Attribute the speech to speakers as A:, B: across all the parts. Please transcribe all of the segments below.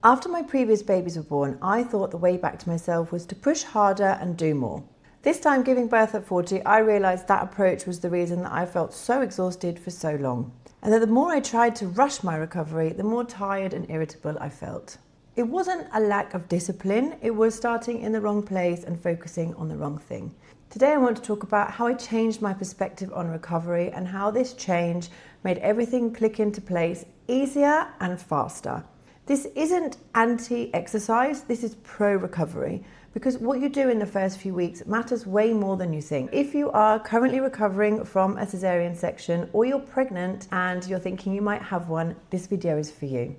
A: After my previous babies were born, I thought the way back to myself was to push harder and do more. This time, giving birth at 40, I realised that approach was the reason that I felt so exhausted for so long, and that the more I tried to rush my recovery, the more tired and irritable I felt. It wasn't a lack of discipline, it was starting in the wrong place and focusing on the wrong thing. Today I want to talk about how I changed my perspective on recovery and how this change made everything click into place easier and faster. This isn't anti-exercise, this is pro-recovery, because what you do in the first few weeks matters way more than you think. If you are currently recovering from a cesarean section or you're pregnant and you're thinking you might have one, this video is for you.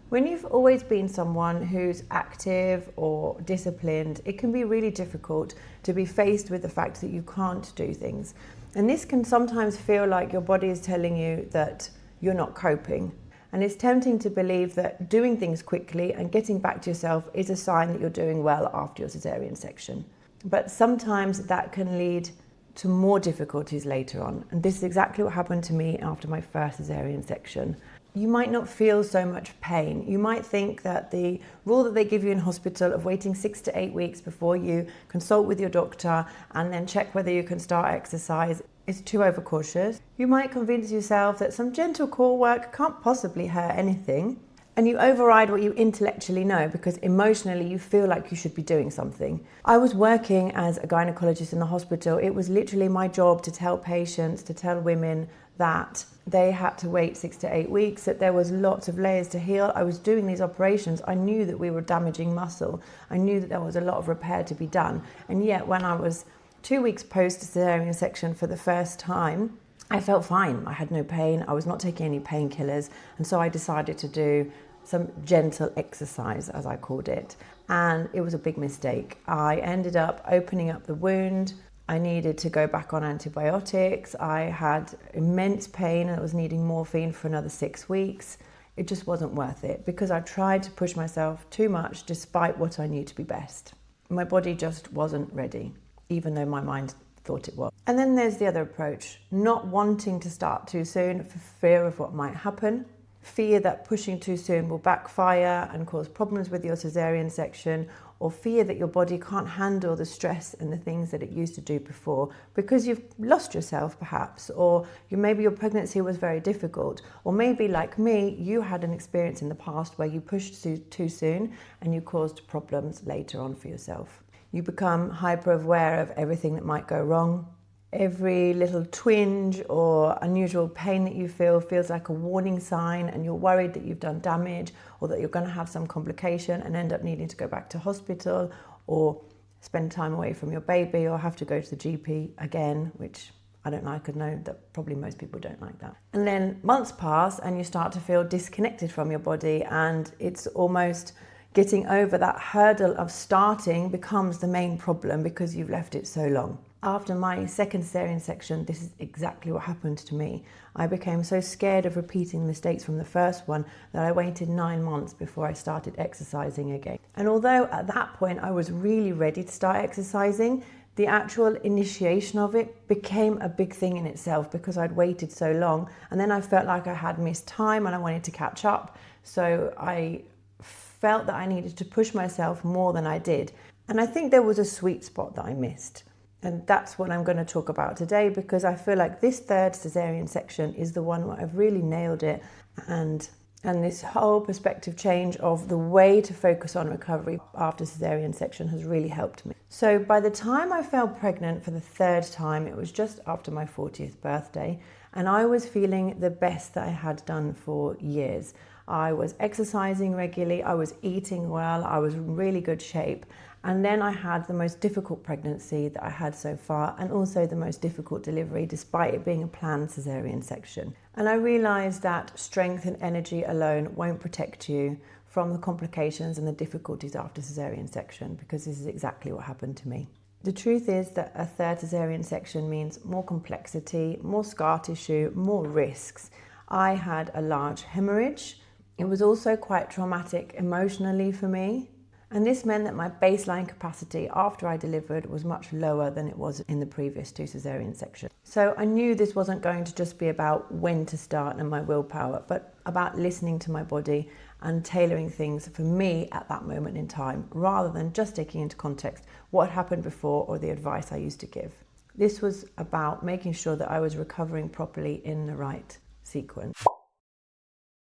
A: When you've always been someone who's active or disciplined, it can be really difficult to be faced with the fact that you can't do things. And this can sometimes feel like your body is telling you that you're not coping. And it's tempting to believe that doing things quickly and getting back to yourself is a sign that you're doing well after your cesarean section. But sometimes that can lead to more difficulties later on. And this is exactly what happened to me after my first cesarean section. You might not feel so much pain. You might think that the rule that they give you in hospital of waiting 6 to 8 weeks before you consult with your doctor and then check whether you can start exercise is too overcautious. You might convince yourself that some gentle core work can't possibly hurt anything, and you override what you intellectually know because emotionally you feel like you should be doing something. I was working as a gynecologist in the hospital. It was literally my job to tell patients, to tell women that they had to wait 6 to 8 weeks, that there was lots of layers to heal. I was doing these operations. I knew that we were damaging muscle. I knew that there was a lot of repair to be done. And yet when I was 2 weeks post cesarean section for the first time, I felt fine. I had no pain. I was not taking any painkillers. And so I decided to do some gentle exercise, as I called it. And it was a big mistake. I ended up opening up the wound. I needed to go back on antibiotics. I had immense pain and I was needing morphine for another 6 weeks. It just wasn't worth it because I tried to push myself too much despite what I knew to be best. My body just wasn't ready, even though my mind thought it was. And then there's the other approach, not wanting to start too soon for fear of what might happen, fear that pushing too soon will backfire and cause problems with your cesarean section, or fear that your body can't handle the stress and the things that it used to do before because you've lost yourself perhaps, or maybe your pregnancy was very difficult, or maybe like me, you had an experience in the past where you pushed too soon and you caused problems later on for yourself. You become hyper aware of everything that might go wrong. Every little twinge or unusual pain that you feel feels like a warning sign, and you're worried that you've done damage or that you're going to have some complication and end up needing to go back to hospital or spend time away from your baby or have to go to the GP again, which I don't like. I know that probably most people don't like that. And then months pass and you start to feel disconnected from your body, and it's almost getting over that hurdle of starting becomes the main problem because you've left it so long. After my second cesarean section, this is exactly what happened to me. I became so scared of repeating the mistakes from the first one that I waited 9 months before I started exercising again. And although at that point I was really ready to start exercising, the actual initiation of it became a big thing in itself because I'd waited so long, and then I felt like I had missed time and I wanted to catch up. So I felt that I needed to push myself more than I did. And I think there was a sweet spot that I missed. And that's what I'm going to talk about today, because I feel like this third cesarean section is the one where I've really nailed it. And this whole perspective change of the way to focus on recovery after cesarean section has really helped me. So by the time I fell pregnant for the third time, it was just after my 40th birthday, and I was feeling the best that I had done for years. I was exercising regularly, I was eating well, I was in really good shape. And then I had the most difficult pregnancy that I had so far, and also the most difficult delivery, despite it being a planned cesarean section. And I realised that strength and energy alone won't protect you from the complications and the difficulties after cesarean section, because this is exactly what happened to me. The truth is that a third cesarean section means more complexity, more scar tissue, more risks. I had a large hemorrhage. It was also quite traumatic emotionally for me. And this meant that my baseline capacity after I delivered was much lower than it was in the previous 2 cesarean sections. So I knew this wasn't going to just be about when to start and my willpower, but about listening to my body and tailoring things for me at that moment in time, rather than just taking into context what happened before or the advice I used to give. This was about making sure that I was recovering properly in the right sequence.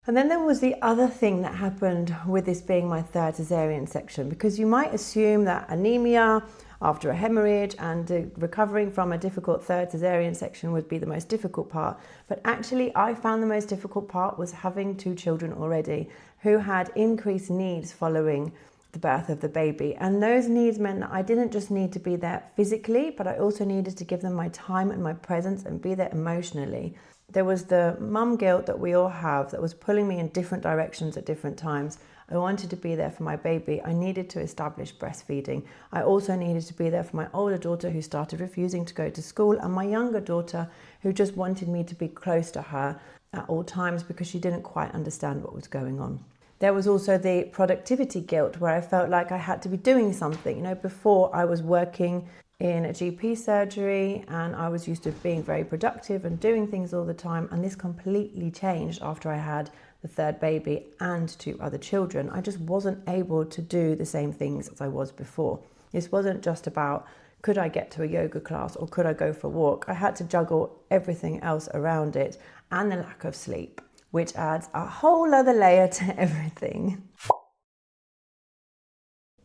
A: And then there was the other thing that happened with this being my third cesarean section, because you might assume that anemia after a hemorrhage and recovering from a difficult third cesarean section would be the most difficult part. But actually, I found the most difficult part was having 2 children already who had increased needs following the birth of the baby. And those needs meant that I didn't just need to be there physically, but I also needed to give them my time and my presence and be there emotionally. There was the mum guilt that we all have that was pulling me in different directions at different times. I wanted to be there for my baby. I needed to establish breastfeeding. I also needed to be there for my older daughter who started refusing to go to school, and my younger daughter who just wanted me to be close to her at all times because she didn't quite understand what was going on. There was also the productivity guilt where I felt like I had to be doing something. Before I was working in a GP surgery and I was used to being very productive and doing things all the time, and this completely changed after I had the third baby and 2 other children. I just wasn't able to do the same things as I was before. This wasn't just about could I get to a yoga class or could I go for a walk. I had to juggle everything else around it, and the lack of sleep, which adds a whole other layer to everything.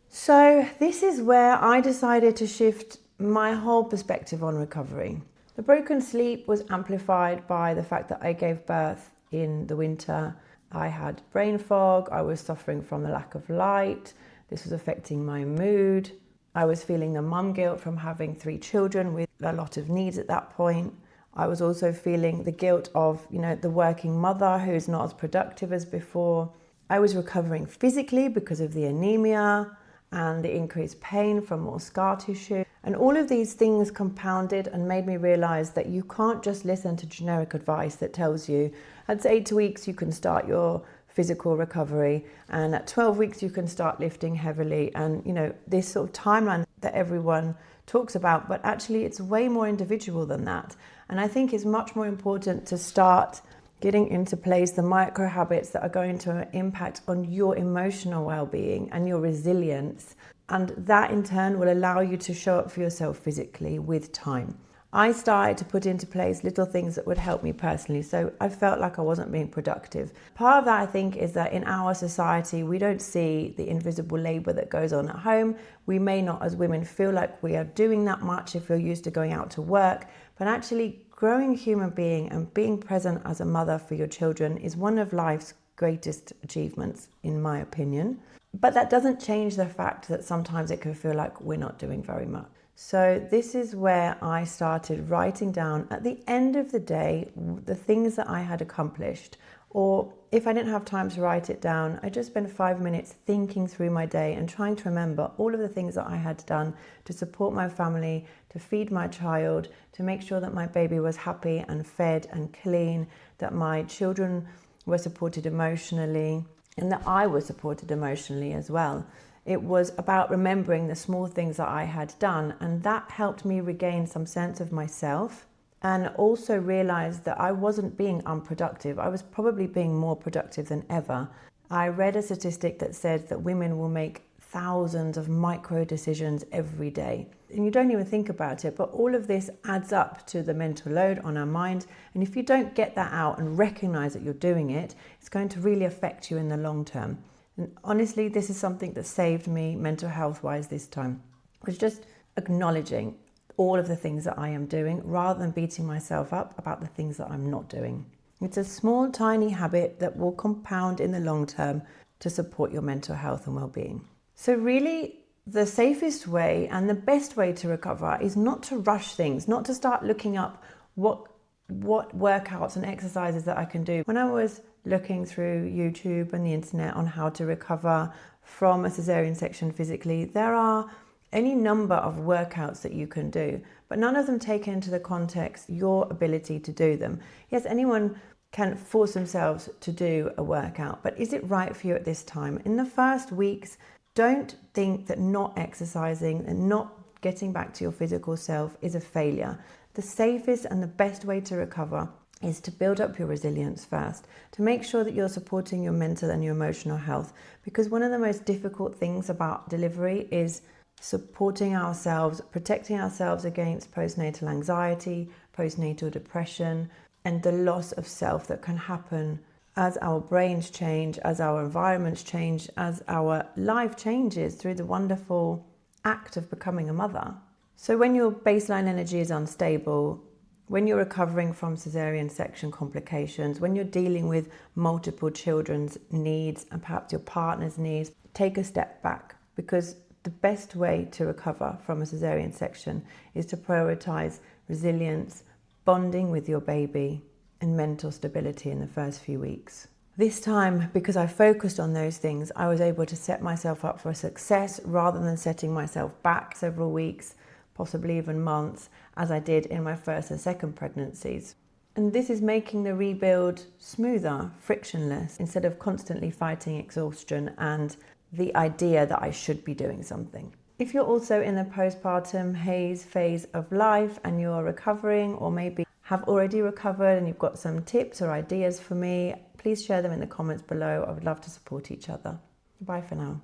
A: So this is where I decided to shift my whole perspective on recovery. The broken sleep was amplified by the fact that I gave birth in the winter. I had brain fog, I was suffering from the lack of light, this was affecting my mood. I was feeling the mum guilt from having 3 children with a lot of needs at that point. I was also feeling the guilt of, the working mother who's not as productive as before. I was recovering physically because of the anemia and the increased pain from more scar tissue. And all of these things compounded and made me realize that you can't just listen to generic advice that tells you at 8 weeks you can start your physical recovery, and at 12 weeks you can start lifting heavily, and this sort of timeline that everyone talks about, but actually it's way more individual than that. And I think it's much more important to start getting into place the micro habits that are going to impact on your emotional well-being and your resilience, and that in turn will allow you to show up for yourself physically with time. I started to put into place little things that would help me personally, so I felt like I wasn't being productive. Part of that, I think, is that in our society we don't see the invisible labour that goes on at home. We may not, as women, feel like we are doing that much if you're used to going out to work, but actually growing a human being and being present as a mother for your children is one of life's greatest achievements, in my opinion. But that doesn't change the fact that sometimes it can feel like we're not doing very much. So this is where I started writing down at the end of the day the things that I had accomplished, or if I didn't have time to write it down, I just spent 5 minutes thinking through my day and trying to remember all of the things that I had done to support my family, to feed my child, to make sure that my baby was happy and fed and clean, that my children were supported emotionally, and that I was supported emotionally as well. It was about remembering the small things that I had done, and that helped me regain some sense of myself, and also realize that I wasn't being unproductive. I was probably being more productive than ever. I read a statistic that said that women will make thousands of micro decisions every day. And you don't even think about it, but all of this adds up to the mental load on our mind. And if you don't get that out and recognize that you're doing it, it's going to really affect you in the long term. And honestly, this is something that saved me mental health wise this time. It was just acknowledging all of the things that I am doing rather than beating myself up about the things that I'm not doing. It's a small, tiny habit that will compound in the long term to support your mental health and well-being. So really, the safest way and the best way to recover is not to rush things, not to start looking up what workouts and exercises that I can do. When I was looking through YouTube and the internet on how to recover from a cesarean section physically, there are any number of workouts that you can do, but none of them take into the context your ability to do them. Yes, anyone can force themselves to do a workout, but is it right for you at this time? In the first weeks, don't think that not exercising and not getting back to your physical self is a failure. The safest and the best way to recover is to build up your resilience first, to make sure that you're supporting your mental and your emotional health. Because one of the most difficult things about delivery is supporting ourselves, protecting ourselves against postnatal anxiety, postnatal depression, and the loss of self that can happen as our brains change, as our environments change, as our life changes through the wonderful act of becoming a mother. So when your baseline energy is unstable, when you're recovering from cesarean section complications, when you're dealing with multiple children's needs and perhaps your partner's needs, take a step back, because the best way to recover from a cesarean section is to prioritize resilience, bonding with your baby, and mental stability in the first few weeks. This time, because I focused on those things, I was able to set myself up for success rather than setting myself back several weeks, possibly even months, as I did in my first and second pregnancies. And this is making the rebuild smoother, frictionless, instead of constantly fighting exhaustion and the idea that I should be doing something. If you're also in the postpartum haze phase of life and you're recovering, or maybe have already recovered and you've got some tips or ideas for me, please share them in the comments below. I would love to support each other. Bye for now.